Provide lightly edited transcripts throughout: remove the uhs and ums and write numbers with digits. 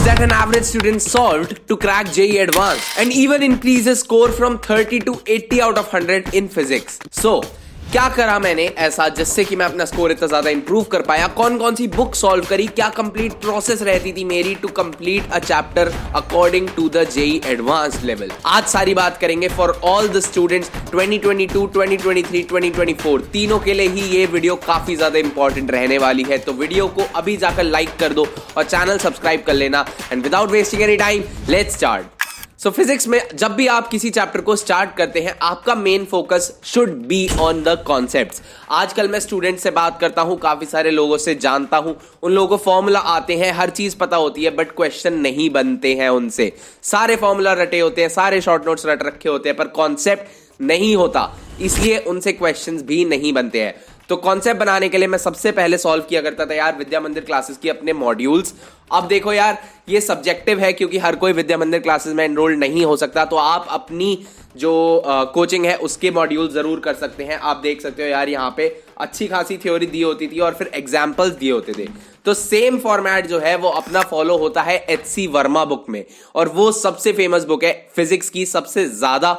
that an average student solved to crack JEE Advanced and even increase his score from 30 to 80 out of 100 in physics. So, क्या करा मैंने ऐसा जिससे कि मैं अपना स्कोर इतना ज्यादा इंप्रूव कर पाया, कौन कौन सी बुक सॉल्व करी, क्या कंप्लीट प्रोसेस रहती थी मेरी to complete a chapter according to the JEE advanced level. आज सारी बात करेंगे फॉर ऑल द स्टूडेंट्स 2022, 2023, 2024 तीनों के लिए ही ये वीडियो काफी ज्यादा इंपॉर्टेंट रहने वाली है। तो वीडियो को अभी जाकर लाइक कर दो और चैनल सब्सक्राइब कर लेना। And without wasting any time let's start. So physics में जब भी आप किसी चैप्टर को स्टार्ट करते हैं, आपका main focus should be on the concepts. आजकल मैं स्टूडेंट से बात करता हूं, काफी सारे लोगों से जानता हूं, उन लोगों को फॉर्मूला आते हैं, हर चीज पता होती है, बट क्वेश्चन नहीं बनते हैं उनसे। सारे फॉर्मूला रटे होते हैं, सारे शॉर्ट नोट्स रट रखे होते हैं, पर कॉन्सेप्ट नहीं होता, इसलिए उनसे क्वेश्चंस भी नहीं बनते हैं। तो कॉन्सेप्ट बनाने के लिए मैं सबसे पहले सॉल्व किया करता था यार विद्या मंदिर क्लासेस की अपने मॉड्यूल्स। अब देखो यार, ये सब्जेक्टिव है क्योंकि हर कोई विद्या मंदिर क्लासेस में एनरोल्ड नहीं हो सकता, तो आप अपनी जो कोचिंग है उसके मॉड्यूल जरूर कर सकते हैं। आप देख सकते हो यार, यहाँ पे अच्छी खासी थ्योरी दी होती थी और फिर एग्जाम्पल्स दिए होते थे। तो सेम फॉर्मेट जो है वो अपना फॉलो होता है HC वर्मा बुक में, और वो सबसे फेमस बुक है फिजिक्स की, सबसे ज्यादा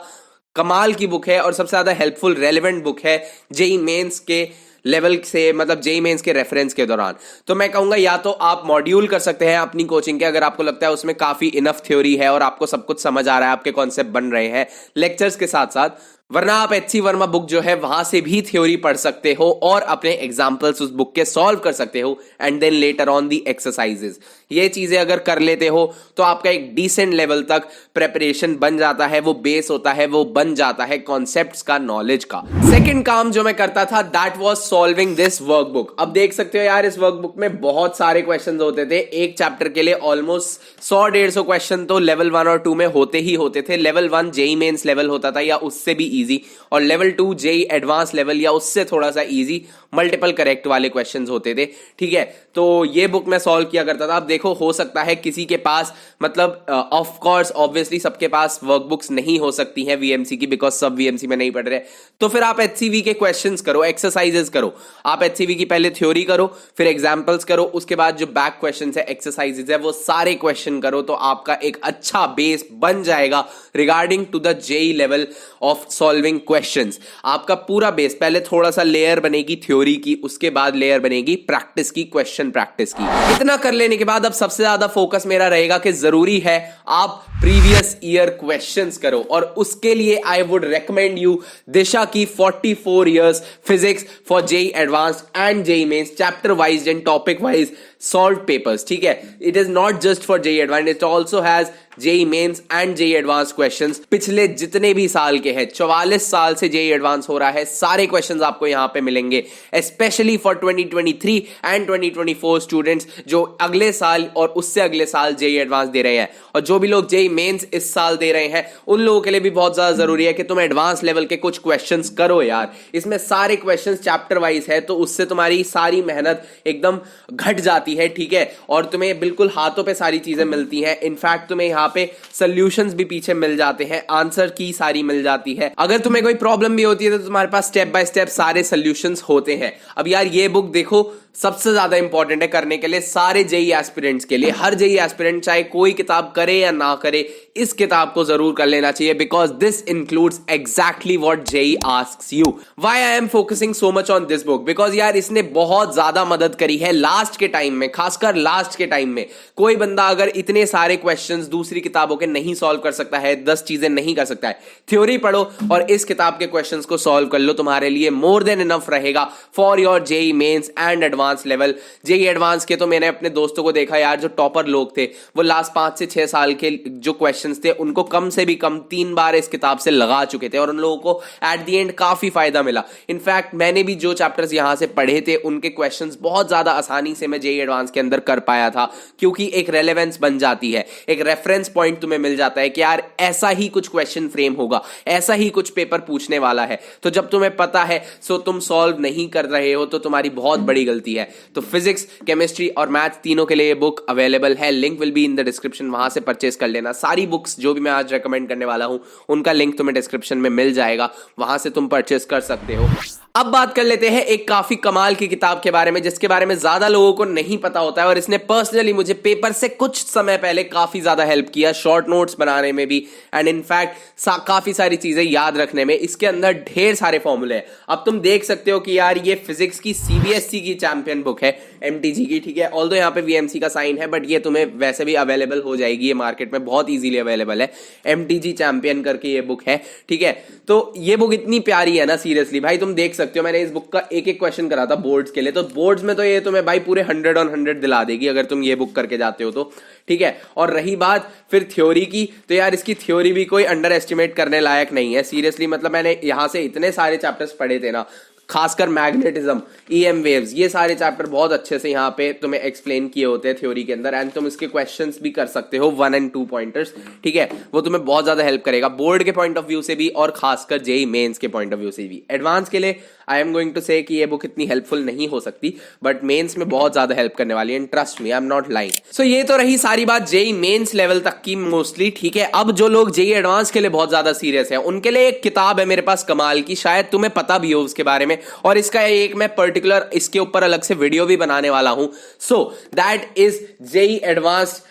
कमाल की बुक है और सबसे ज्यादा हेल्पफुल रेलेवेंट बुक है जेई मेंस के लेवल से, मतलब जेई मेंस के रेफरेंस के दौरान। तो मैं कहूंगा या तो आप मॉड्यूल कर सकते हैं अपनी कोचिंग के, अगर आपको लगता है उसमें काफी इनफ थ्योरी है और आपको सब कुछ समझ आ रहा है, आपके कॉन्सेप्ट बन रहे हैं लेक्चर्स के साथ साथ, वरना आप HC वर्मा बुक जो है वहां से भी थ्योरी पढ़ सकते हो और अपने एग्जाम्पल्स उस बुक के सॉल्व कर सकते हो। And then later on the exercises, ये चीजें अगर कर लेते हो तो आपका एक डिसेंट लेवल तक प्रेपरेशन बन जाता है, वो बेस होता है, वो बन जाता है कॉन्सेप्ट्स का, नॉलेज का। सेकंड काम जो मैं करता था that was solving this workbook. अब देख सकते हो यार, इस वर्कबुक में बहुत सारे क्वेश्चंस होते थे। एक चैप्टर के लिए ऑलमोस्ट 100-150 क्वेश्चन तो लेवल 1 और 2 में होते ही होते थे। लेवल 1 जेई मेंस लेवल होता था या उससे भी इजी, और लेवल 2 जेई एडवांस लेवल या उससे थोड़ा सा इजी मल्टीपल करेक्ट वाले क्वेश्चंस होते थे। ठीक है, तो ये बुक मैं सॉल्व किया करता था। अब देखो, हो सकता है किसी के पास, मतलब ऑफ कोर्स ऑब्वियसली सबके पास वर्कबुक्स नहीं हो सकती हैं वीएमसी की, बिकॉज सब वीएमसी में नहीं पढ़ रहे, तो फिर आप एचसीवी के क्वेश्चंस करो, एक्सरसाइजेस करो। आप एचसीवी की पहले थ्योरी करो, फिर एग्जांपल्स करो, उसके बाद जो बैक क्वेश्चंस है, एक्सरसाइजेस है, वो सारे क्वेश्चन करो, तो आपका एक अच्छा बेस बन जाएगा regarding to the JEE level of solving questions. आपका पूरा बेस, पहले थोड़ा सा लेयर बनेगी थ्योरी की, उसके बाद लेयर बनेगी प्रैक्टिस की, क्वेश्चन प्रैक्टिस की। इतना कर लेने के बाद अब सबसे ज्यादा फोकस मेरा रहेगा कि जरूरी है आप प्रीवियस ईयर क्वेश्चंस करो, और उसके लिए I would recommend you Disha की 44 years physics for JEE advanced and JEE mains chapter wise and topic wise solve papers. ठीक है, it is not just for JEE advanced, it also has JEE mains and JEE advance questions. पिछले जितने भी साल के हैं, 44 साल से जेई एडवांस हो रहा है, सारे क्वेश्चंस आपको यहां पे मिलेंगे, स्पेशली फॉर 2023 एंड 2024 स्टूडेंट्स जो अगले साल और उससे अगले साल जेई एडवांस दे रहे हैं। और जो भी लोग जेई मेंस इस साल दे रहे हैं, उन लोगों के लिए भी बहुत ज्यादा जरूरी है कि तुम एडवांस लेवल के कुछ क्वेश्चंस करो यार। इसमें सारे क्वेश्चंस चैप्टर वाइज है, तो उससे तुम्हारी सारी मेहनत एकदम घट जाती है। ठीक है, और तुम्हें बिल्कुल हाथों पे सारी चीजें मिलती हैं। इनफैक्ट तुम्हें यहाँ पे सॉल्यूशंस भी पीछे मिल जाते हैं, आंसर की सारी मिल जाती है। अगर तुम्हें कोई प्रॉब्लम भी होती है तो तुम्हारे पास स्टेप बाय स्टेप सारे सॉल्यूशंस होते हैं। अब यार ये बुक देखो, सबसे ज्यादा इंपॉर्टेंट है करने के लिए सारे जेई एस्पिरेंट्स के लिए। हर जेई एस्पिरेंट चाहे कोई किताब करे या ना करे, इस किताब को जरूर कर लेना चाहिए, because this includes exactly what JEE asks you. Why I am focusing so much on this book, because यार इसने बहुत ज्यादा मदद करी है लास्ट के टाइम में, खासकर लास्ट के टाइम में। कोई बंदा अगर इतने सारे क्वेश्चंस दूसरी किताबों के नहीं सॉल्व कर सकता है, 10 चीजें नहीं कर सकता है, थ्योरी पढ़ो और इस किताब के क्वेश्चंस को सॉल्व कर लो, तुम्हारे लिए मोर देन इनफ रहेगा for your JEE mains and advance level. JEE advance के तो मैंने अपने दोस्तों को देखा यार, जो टॉपर लोग थे, वो लास्ट 5 से 6 साल के जो क्वेश्चंस थे उनको कम से भी कम 3 बार इस किताब से लगा चुके थे, और उन लोगों को एट द एंड काफी फायदा मिला। इनफैक्ट मैंने भी जो चैप्टर्स यहां से पढ़े थे, उनके क्वेश्चंस बहुत ज्यादा आसानी से मैं जेई एडवांस के अंदर कर पाया था, क्योंकि एक रेलेवेंस बन जाती है, एक रेफरेंस पॉइंट तुम्हें मिल जाता है कि यार ऐसा ही कुछ क्वेश्चन फ्रेम होगा, ऐसा ही कुछ पेपर पूछने वाला है। तो जब तुम्हें पता है, सो तुम सॉल्व नहीं कर रहे हो, तो तुम्हारी बहुत बड़ी गलती है। तो फिजिक्स, केमिस्ट्री और मैथ्स तीनों के लिए ये बुक अवेलेबल है, link will be in the description, वहां से परचेस कर लेना। सारी बुक्स जो भी मैं आज रेकमेंड करने वाला हूं, उनका लिंक तुम्हें डिस्क्रिप्शन में मिल जाएगा, वहां से तुम परचेस कर सकते हो। अब बात कर लेते हैं एक काफी कमाल की किताब के बारे में, जिसके बारे में ज्यादा लोगों को नहीं पता होता है और इसने पर्सनली मुझे पेपर से कुछ समय पहले काफी ज्यादा हेल्प किया, शॉर्ट नोट्स बनाने में भी एंड इनफैक्ट काफी सारी चीजें याद रखने में। इसके अंदर ढेर सारे फॉर्मूले हैं। अब तुम देख सकते हो कि यार ये फिजिक्स की सीबीएसई की चैंपियन बुक है, एमटीजी की, ठीक है। ऑल्दो यहाँ पे वीएमसी का साइन है, बट ये तुम्हें वैसे भी अवेलेबल हो जाएगी, ये मार्केट में बहुत इजीली अवेलेबल है। एमटीजी चैंपियन करके ये बुक है, ठीक है। तो ये बुक इतनी प्यारी है ना, सीरियसली भाई तुम देख सकते हो, मैंने इस बुक का एक एक क्वेश्चन करा था बोर्ड्स के लिए, तो बोर्ड्स में तो ये तुम्हें भाई पूरे 100 on 100 दिला देगी अगर तुम ये बुक करके जाते हो तो, ठीक है। और रही बात फिर थ्योरी की, तो यार इसकी थ्योरी भी कोई अंडर एस्टिमेट करने लायक नहीं है, सीरियसली। मतलब मैंने यहां से इतने सारे चैप्टर्स पढ़े थे ना, खासकर मैग्नेटिज्म, ईएम वेव्स, ये सारे चैप्टर बहुत अच्छे से यहाँ पे तुम्हें एक्सप्लेन किए होते हैं थ्योरी के अंदर, एंड तुम इसके क्वेश्चंस भी कर सकते हो 1 and 2 पॉइंटर्स, ठीक है। वो तुम्हें बहुत ज्यादा हेल्प करेगा बोर्ड के पॉइंट ऑफ व्यू से भी और खासकर जेई मेंस के पॉइंट ऑफ व्यू से भी। एडवांस के लिए आई एम गोइंग टू से कि ये बुक इतनी हेल्पफुल नहीं हो सकती, बट मेंस में बहुत ज्यादा हेल्प करने वाली है, trust me, I am not lying. So ये तो रही सारी बात जेई मेंस लेवल तक की मोस्टली, ठीक है। अब जो लोग जेई एडवांस के लिए बहुत ज्यादा सीरियस है, उनके लिए एक किताब है मेरे पास कमाल की, शायद तुम्हें पता भी हो उसके बारे में, और इसका एक मैं पर्टिकुलर इसके ऊपर अलग से वीडियो भी बनाने वाला हूं। So that is JEE advance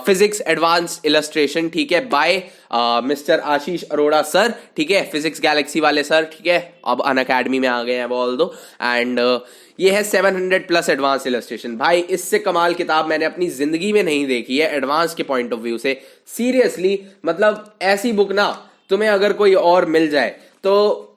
physics advanced illustration, ठीक है, by mister Ashish Arora sir, ठीक है, फिजिक्स गैलेक्सी वाले सर, ठीक है। अब अनअकैडमी में आ गए हैं वो ऑल्दो, एंड ये है 700+ एडवांस इलस्ट्रेशन। भाई इससे कमाल किताब मैंने अपनी जिंदगी में नहीं देखी है एडवांस के पॉइंट ऑफ व्यू से, सीरियसली। मतलब ऐसी बुक ना तुम्हें अगर कोई और मिल जाए तो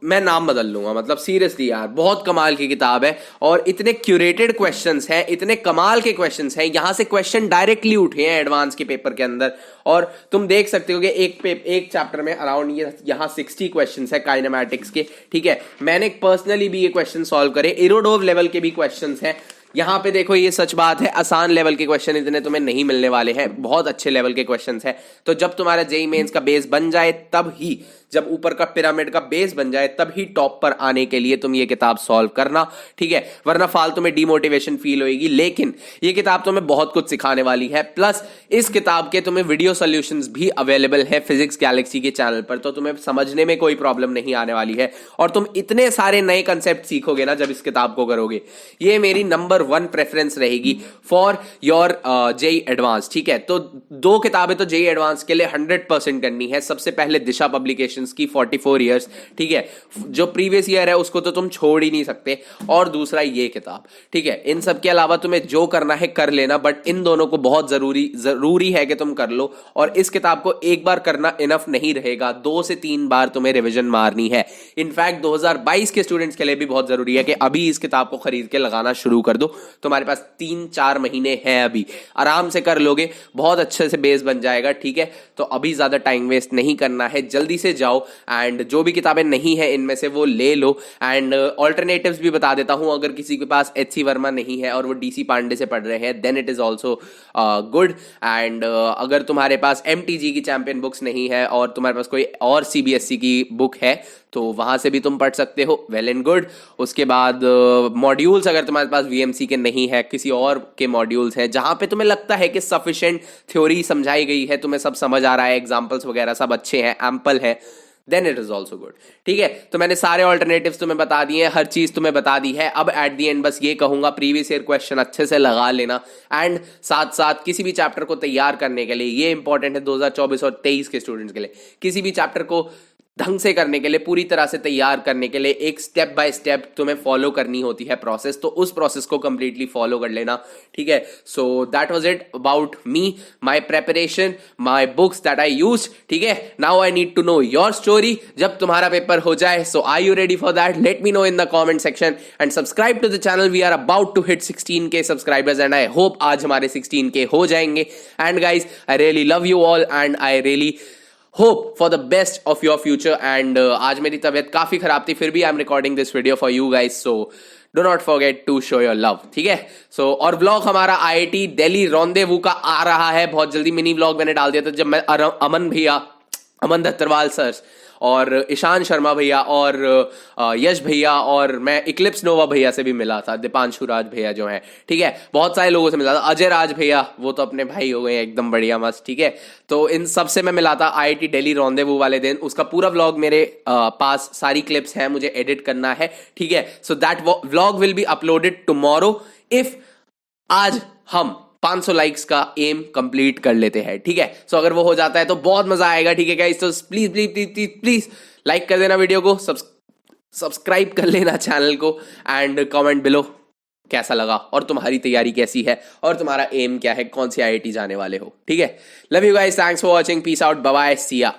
मैं नाम बदल लूंगा, मतलब सीरियसली यार बहुत कमाल की किताब है। और इतने क्यूरेटेड क्वेश्चंस हैं, इतने कमाल के क्वेश्चंस हैं, यहां से क्वेश्चन डायरेक्टली उठे हैं एडवांस के पेपर के अंदर, और तुम देख सकते हो कि एक चैप्टर में अराउंड ये यहां 60 क्वेश्चंस है काइनेमैटिक्स के, ठीक है। मैंने पर्सनली भी ये क्वेश्चन सॉल्व करे, इरोडोव लेवल के भी क्वेश्चंस हैं। यहां पे देखो ये सच बात है, आसान लेवल के क्वेश्चन इतने तुम्हें नहीं मिलने वाले हैं, बहुत अच्छे लेवल के क्वेश्चंस हैं। तो जब तुम्हारा जेईई मेंस का बेस बन जाए तब ही, जब ऊपर का पिरामिड का बेस बन जाए तब ही टॉप पर आने के लिए तुम ये किताब सॉल्व करना, ठीक है, वरना फालतू में डिमोटिवेशन फील होगी। लेकिन ये किताब तुम्हें बहुत कुछ सिखाने वाली है, प्लस इस किताब के तुम्हें वीडियो सॉल्यूशंस भी अवेलेबल है फिजिक्स गैलेक्सी के चैनल पर, तो तुम्हें समझने में कोई प्रॉब्लम नहीं आने वाली है, और तुम इतने सारे नए कंसेप्ट सीखोगे ना जब इस किताब को करोगे। ये मेरी नंबर 1 प्रेफरेंस रहेगी फॉर योर जेईई एडवांस, ठीक है। तो 2 किताबें तो जेईई एडवांस के लिए 100% करनी है। सबसे पहले दिशा पब्लिकेशन की 44 इयर्स, ठीक है, जो प्रीवियस ईयर है उसको तो तुम छोड़ ही नहीं सकते, और दूसरा ये किताब, ठीक है। इन सब के अलावा तुम्हें जो करना है कर लेना, बट इन दोनों को बहुत जरूरी है कि तुम कर लो। और इस किताब को एक बार करना इनफ नहीं रहेगा, 2 से 3 बार तुम्हें रिवीजन मारनी है। इनफैक्ट 2022 के स्टूडेंट्स के लिए भी बहुत जरूरी है कि अभी इस किताब को खरीद के लगाना शुरू कर दो। तुम्हारे पास 3-4 महीने हैं, अभी आराम से कर लोगे, बहुत अच्छे से बेस बन जाएगा, ठीक है। तो अभी ज्यादा टाइम वेस्ट नहीं करना है, जल्दी से जाओ, एंड जो भी किताबें नहीं है इनमें से वो ले लो। एंड ऑल्टरनेटिव्स भी बता देता हूं, अगर किसी के पास एचसी वर्मा नहीं है और वो डीसी पांडे से पढ़ रहे हैं, then it is also good. And अगर तुम्हारे पास एमटीजी की चैंपियन बुक्स नहीं है और तुम्हारे पास कोई और सीबीएसई की बुक है तो वहां से भी तुम पढ़ सकते हो, वेल एंड गुड। उसके बाद मॉड्यूल्स अगर तुम्हारे पास वीएमसी के नहीं है, किसी और के मॉड्यूल्स हैं जहां पे तुम्हें लगता है कि सफिशिएंट थ्योरी समझाई गई है, तुम्हें सब समझ आ रहा है, एग्जांपल्स वगैरह सब अच्छे हैं, एम्पल है, then it is also good, ठीक है। तो मैंने सारे ऑल्टरनेटिव्स तुम्हें बता दिए, हर चीज तुम्हें बता दी है। अब एट दी एंड बस ये कहूंगा, प्रीवियस ईयर क्वेश्चन अच्छे से लगा लेना, एंड साथ साथ किसी भी चैप्टर को तैयार करने के लिए, ये इंपॉर्टेंट है 2024 और 23 के स्टूडेंट्स के लिए, किसी भी चैप्टर को ढंग से करने के लिए, पूरी तरह से तैयार करने के लिए एक स्टेप बाय स्टेप तुम्हें फॉलो करनी होती है प्रोसेस, तो उस प्रोसेस को कंप्लीटली फॉलो कर लेना, ठीक है। So that was it about me, my preparation, my books that I used, ठीक है। Now I need to know your story जब तुम्हारा पेपर हो जाए। So are you ready for that? Let me know in the comment section and subscribe to the channel. We are about to hit 16K subscribers and I hope आज हमारे 16K हो जाएंगे। And guys, I really love you all and I really hope for the best of your future। and आज मेरी तबीयत काफी खराब थी, फिर भी I am recording this video for you guys, so do not forget to show your love, ठीक है। सो और व्लॉग हमारा IIT दिल्ली रॉन्डेवू का आ रहा है बहुत जल्दी। मिनी व्लॉग मैंने डाल दिया था जब मैं अमन दत्तरवाल सर और ईशान शर्मा भैया और यश भैया, और मैं इक्लिप्स नोवा भैया से भी मिला था, दीपांशु राज भैया जो है, ठीक है, बहुत सारे लोगों से मिला था, अजय राज भैया वो तो अपने भाई हो गए एकदम बढ़िया मस्त, ठीक है। तो इन सब से मैं मिला था IIT दिल्ली रॉन्डेवू वाले दिन। उसका पूरा व्लॉग मेरे पास सारी क्लिप्स हैं, मुझे एडिट करना है, ठीक है। So that vlog will be uploaded tomorrow if आज हम 500 लाइक्स का एम कंप्लीट कर लेते हैं, ठीक है। सो अगर वो हो जाता है तो बहुत मजा आएगा, ठीक है गाइस। तो please please please please please like कर देना वीडियो को, सब्सक्राइब कर लेना चैनल को, एंड कमेंट बिलो कैसा लगा और तुम्हारी तैयारी कैसी है और तुम्हारा एम क्या है, कौन सी IIT जाने वाले हो, ठीक है। Love you guys, thanks for watching, peace out, bye bye, see या।